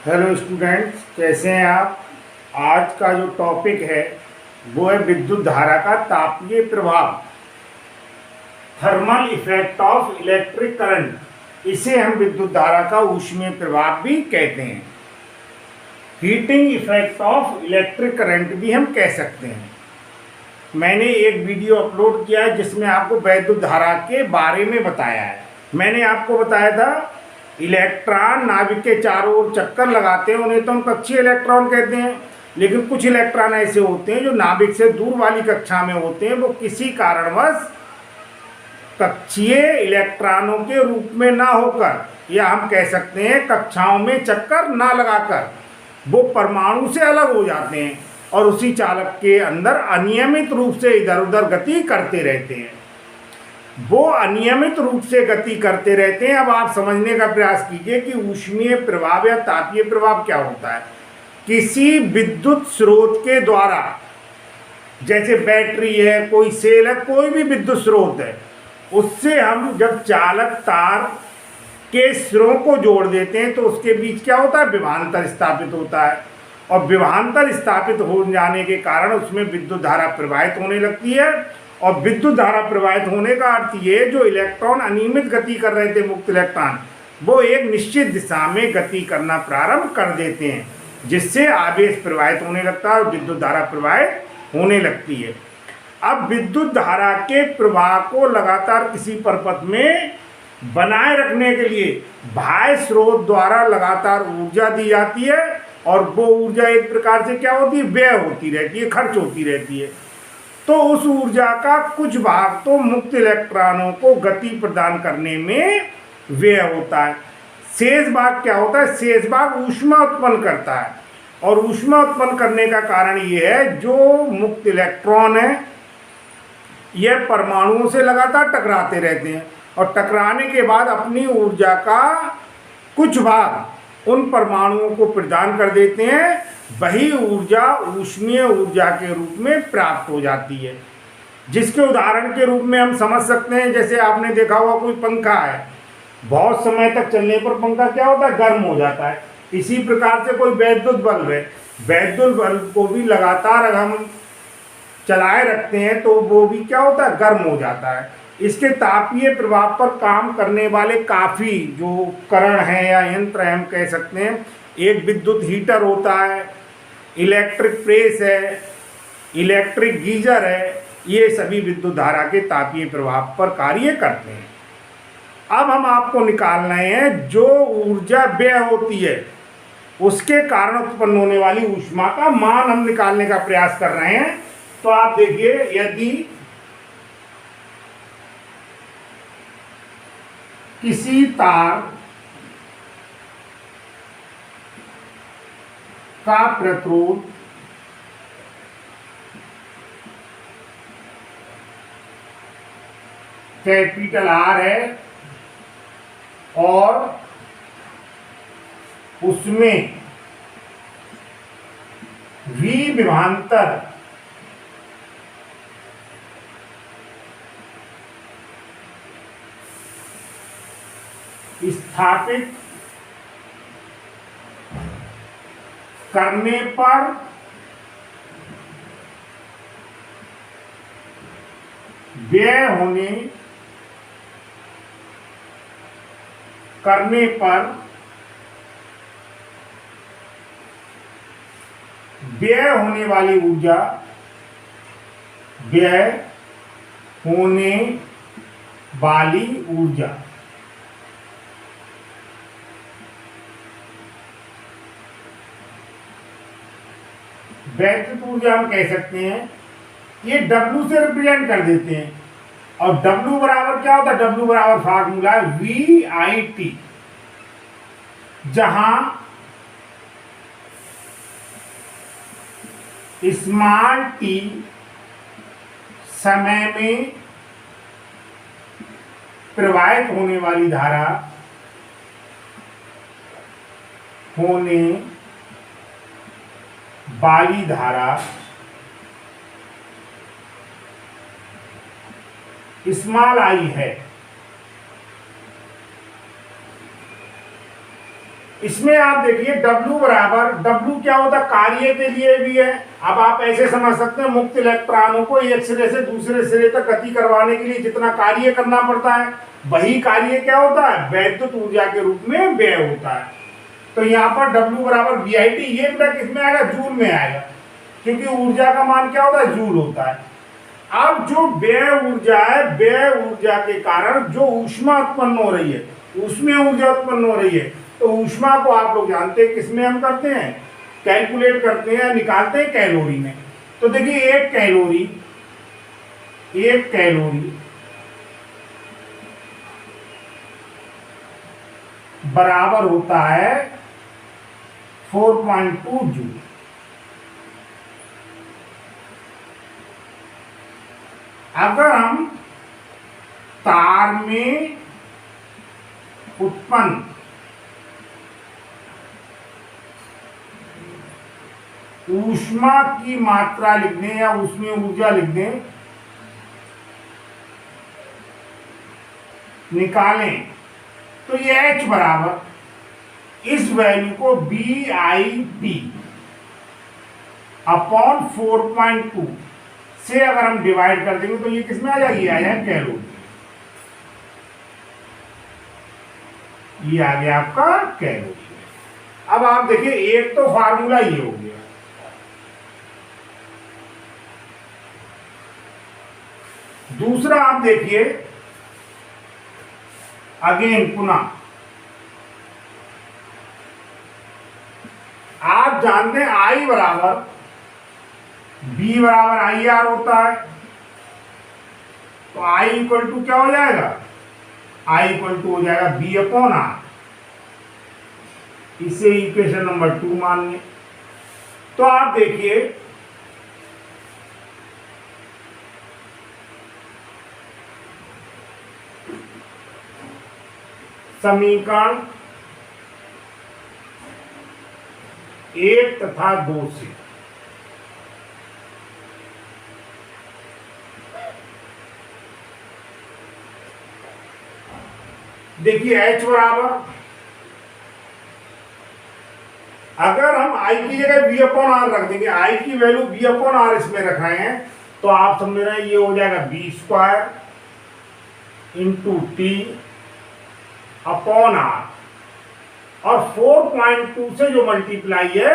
Hello students, कैसे हैं आप। आज का जो टॉपिक है वो है विद्युत धारा का तापीय प्रभाव, thermal effect of electric current. इसे हम विद्युत धारा का ऊष्मीय प्रभाव भी कहते हैं। Heating effect of electric current भी हम कह सकते हैं। मैंने एक वीडियो अपलोड किया है जिसमें आपको विद्युत धारा के बारे में बताया है। मैंने आपको बताया था इलेक्ट्रॉन नाभिक के चारों ओर चक्कर लगाते हैं, उन्हें तो हम कक्षीय इलेक्ट्रॉन कहते हैं। लेकिन कुछ इलेक्ट्रॉन ऐसे होते हैं जो नाभिक से दूर वाली कक्षा में होते हैं, वो किसी कारणवश कक्षीय इलेक्ट्रॉनों के रूप में ना होकर, या हम कह सकते हैं कक्षाओं में चक्कर ना लगाकर, वो परमाणु से अलग हो जाते हैं और उसी चालक के अंदर अनियमित रूप से इधर उधर गति करते रहते हैं। वो अनियमित रूप से गति करते रहते हैं। अब आप समझने का प्रयास कीजिए कि ऊष्मीय प्रभाव या तापीय प्रभाव क्या होता है। किसी विद्युत स्रोत के द्वारा, जैसे बैटरी है, कोई सेल है, कोई भी विद्युत स्रोत है, उससे हम जब चालक तार के सिरों को जोड़ देते हैं तो उसके बीच क्या होता है, विभवांतर स्थापित होता है। और विभवांतर स्थापित हो जाने के कारण उसमें विद्युत धारा प्रवाहित होने लगती है। और विद्युत धारा प्रवाहित होने का अर्थ ये, जो इलेक्ट्रॉन अनियमित गति कर रहे थे, मुक्त इलेक्ट्रॉन, वो एक निश्चित दिशा में गति करना प्रारंभ कर देते हैं, जिससे आवेश प्रवाहित होने लगता है और विद्युत धारा प्रवाहित होने लगती है। अब विद्युत धारा के प्रवाह को लगातार किसी परपथ में बनाए रखने के लिए बाह्य स्रोत द्वारा लगातार ऊर्जा दी जाती है, और वो ऊर्जा एक प्रकार से क्या होती है, व्यय होती रहती है, खर्च होती रहती है। तो उस ऊर्जा का कुछ भाग तो मुक्त इलेक्ट्रॉनों को गति प्रदान करने में व्यय होता है। शेष भाग क्या होता है, शेष भाग ऊष्मा उत्पन्न करता है। और ऊष्मा उत्पन्न करने का कारण ये है, जो मुक्त इलेक्ट्रॉन है यह परमाणुओं से लगातार टकराते रहते हैं, और टकराने के बाद अपनी ऊर्जा का कुछ भाग उन परमाणुओं को प्रदान कर देते हैं। वही ऊर्जा ऊष्मीय ऊर्जा के रूप में प्राप्त हो जाती है, जिसके उदाहरण के रूप में हम समझ सकते हैं, जैसे आपने देखा होगा कोई पंखा है, बहुत समय तक चलने पर पंखा क्या होता है, गर्म हो जाता है। इसी प्रकार से कोई वैद्युत बल्ब है, वैद्युत बल्ब को भी लगातार अगर हम चलाए रखते हैं तो वो भी क्या होता है, गर्म हो जाता है। इसके तापीय प्रभाव पर काम करने वाले काफ़ी जो उपकरण हैं या यंत्र हैं, हम कह सकते हैं, एक विद्युत हीटर होता है, इलेक्ट्रिक प्रेस है, इलेक्ट्रिक गीजर है। ये सभी विद्युत धारा के तापीय प्रभाव पर कार्य करते हैं। अब हम आपको निकाल रहे हैं जो ऊर्जा व्यय होती है, उसके कारण उत्पन्न होने वाली ऊष्मा का मान हम निकालने का प्रयास कर रहे हैं। तो आप देखिए, यदि किसी तार का प्रतिरोध कैपिटल R है और उसमें V विभवांतर स्थापित करने पर व्यय होने वाली ऊर्जा, व्यय होने वाली ऊर्जा वैद्युत ऊर्जा हम कह सकते हैं, ये W से रिप्रेजेंट कर देते हैं। और W बराबर क्या होता है, W बराबर फार्मूला है VIT, जहां स्मॉल t समय में प्रवाहित होने वाली धारा स्मॉल आई है। इसमें आप देखिए W बराबर, W क्या होता है, कार्य के लिए भी है। अब आप ऐसे समझ सकते हैं, मुक्त इलेक्ट्रॉनों को एक सिरे से दूसरे सिरे तक गति करवाने के लिए जितना कार्य करना पड़ता है, वही कार्य क्या होता है, वैद्युत ऊर्जा के रूप में व्यय होता है। तो यहाँ पर W बराबर VIT, ये बेटा किसमें आएगा, जूल में आएगा, क्योंकि ऊर्जा का मान क्या होता है, जूल होता है। अब जो व्यय ऊर्जा है, व्यय ऊर्जा के कारण जो ऊष्मा उत्पन्न हो रही है, उसमें ऊर्जा उत्पन्न हो रही है, तो ऊष्मा को आप लोग जानते हैं किसमें हम करते हैं, कैलकुलेट करते हैं, निकालते हैं कैलोरी में। तो देखिए एक कैलोरी बराबर होता है 4.2 जूल। अगर हम तार में उत्पन्न ऊष्मा की मात्रा लिख दें या उसमें ऊर्जा लिख दें, निकालें, तो ये H बराबर इस वैल्यू को BIP अपॉन 4.2 से अगर हम डिवाइड कर देंगे तो ये किसमें आ जाएगी, आ जाए कैलोरी। ये आ गया आपका कैलोरी। अब आप देखिए एक तो फार्मूला ये हो गया, दूसरा आप देखिए अगेन पुनः, आप जानते हैं I बराबर B बराबर IR होता है, तो I इक्वल टू क्या हो जाएगा, I इक्वल टू हो जाएगा B अपॉन R। इसे इक्वेशन नंबर 2 मान लें। तो आप देखिए समीकरण 1 तथा 2 से देखिए H बराबर, अगर हम I की जगह V अपॉन R रख देंगे, I की वैल्यू V अपॉन R इसमें रखाए हैं, तो आप समझ रहे हैं ये हो जाएगा B square into T upon R, और 4.2 से जो मल्टीप्लाई है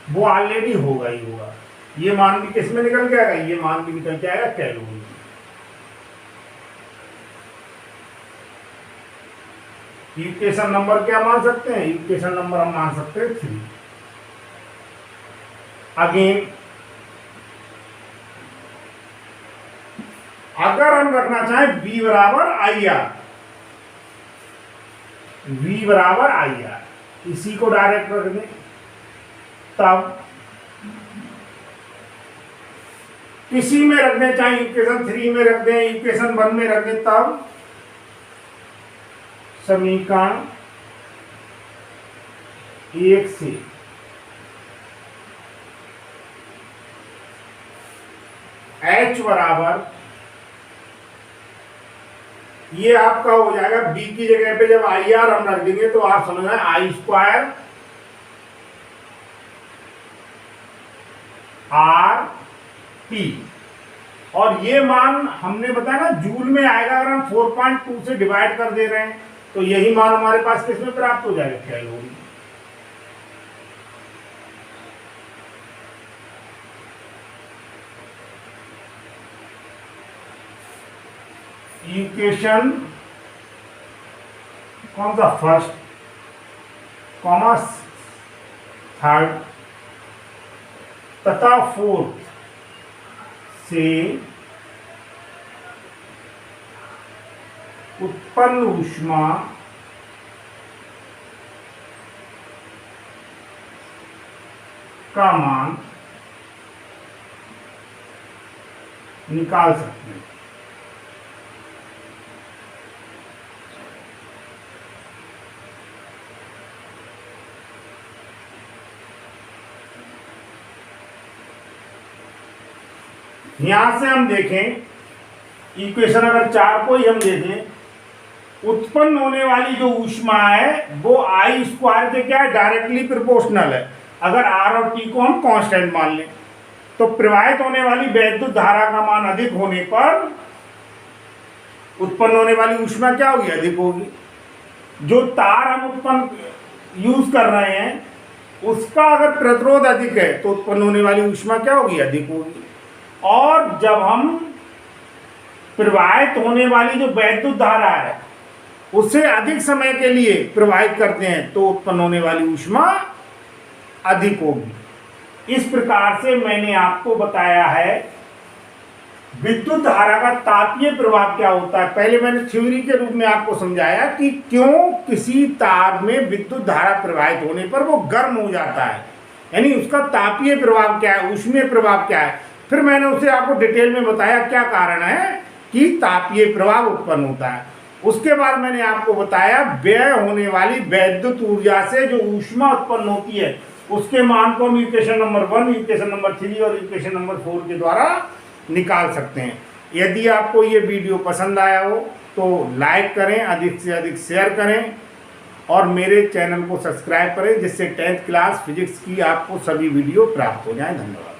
वो ऑलरेडी होगा ही होगा। ये मान भी किस में निकल के आएगा, ये मान भी निकल के आएगा कैलोरी। इक्वेशन नंबर क्या मान सकते हैं, इक्वेशन नंबर हम मान सकते हैं 3। अगेन अगर हम रखना चाहें V बराबर IR, V बराबर IR, इसी को डायरेक्ट रख दें, तब किसी में रख दें, चाहे इक्वेशन 3 में रख दें, इक्वेशन 1 में रख दें, तब समीकरण 1 से H बराबर, ये आपका हो जाएगा B की जगह पे जब IR हम रख देंगे तो आप समझ रहे हैं I स्क्वायर RT, और ये मान हमने बताया ना जूल में आएगा। अगर हम 4.2 से डिवाइड कर दे रहे हैं तो यही मान हमारे पास किसमें प्राप्त हो जाएगा, कैलोरी। इक्वेशन कौन सा, फर्स्ट कॉमा थर्ड तथा फोर्थ से उत्पन्न ऊष्मा का मान निकाल सकते हैं। यहां से हम देखें इक्वेशन अगर 4 को ही हम देखें उत्पन्न होने वाली जो ऊष्मा है वो आई स्क्वायर के क्या है, डायरेक्टली प्रोपोर्शनल है। अगर आर और टी को हम कांस्टेंट मान लें तो प्रवाहित होने वाली वैद्युत धारा का मान अधिक होने पर उत्पन्न होने वाली ऊष्मा क्या होगी, अधिक होगी। जो तार हम उत्पन्न यूज कर रहे हैं उसका अगर प्रतिरोध अधिक है तो उत्पन्न होने वाली ऊष्मा क्या होगी, अधिक होगी। और जब हम प्रवाहित होने वाली जो वैद्युत धारा है उसे अधिक समय के लिए प्रवाहित करते हैं तो उत्पन्न होने वाली ऊष्मा अधिक होगी। इस प्रकार से मैंने आपको बताया है विद्युत धारा का तापीय प्रभाव क्या होता है। पहले मैंने थ्योरी के रूप में आपको समझाया कि क्यों किसी तार में विद्युत धारा प्रवाहित होने पर वो गर्म हो जाता है, यानी उसका तापीय प्रभाव क्या है, ऊष्मीय प्रभाव क्या है। फिर मैंने उसे आपको डिटेल में बताया क्या कारण है कि तापीय प्रभाव उत्पन्न होता है। उसके बाद मैंने आपको बताया व्यय होने वाली वैद्युत ऊर्जा से जो ऊष्मा उत्पन्न होती है उसके मान को हम इक्वेशन नंबर 1, इक्वेशन नंबर 3 और इक्वेशन नंबर 4 के द्वारा निकाल सकते हैं। यदि आपको ये वीडियो पसंद आया हो तो लाइक करें, अधिक से अधिक शेयर करें और मेरे चैनल को सब्सक्राइब करें जिससे 10th क्लास फिजिक्स की आपको सभी वीडियो प्राप्त हो जाएं। धन्यवाद।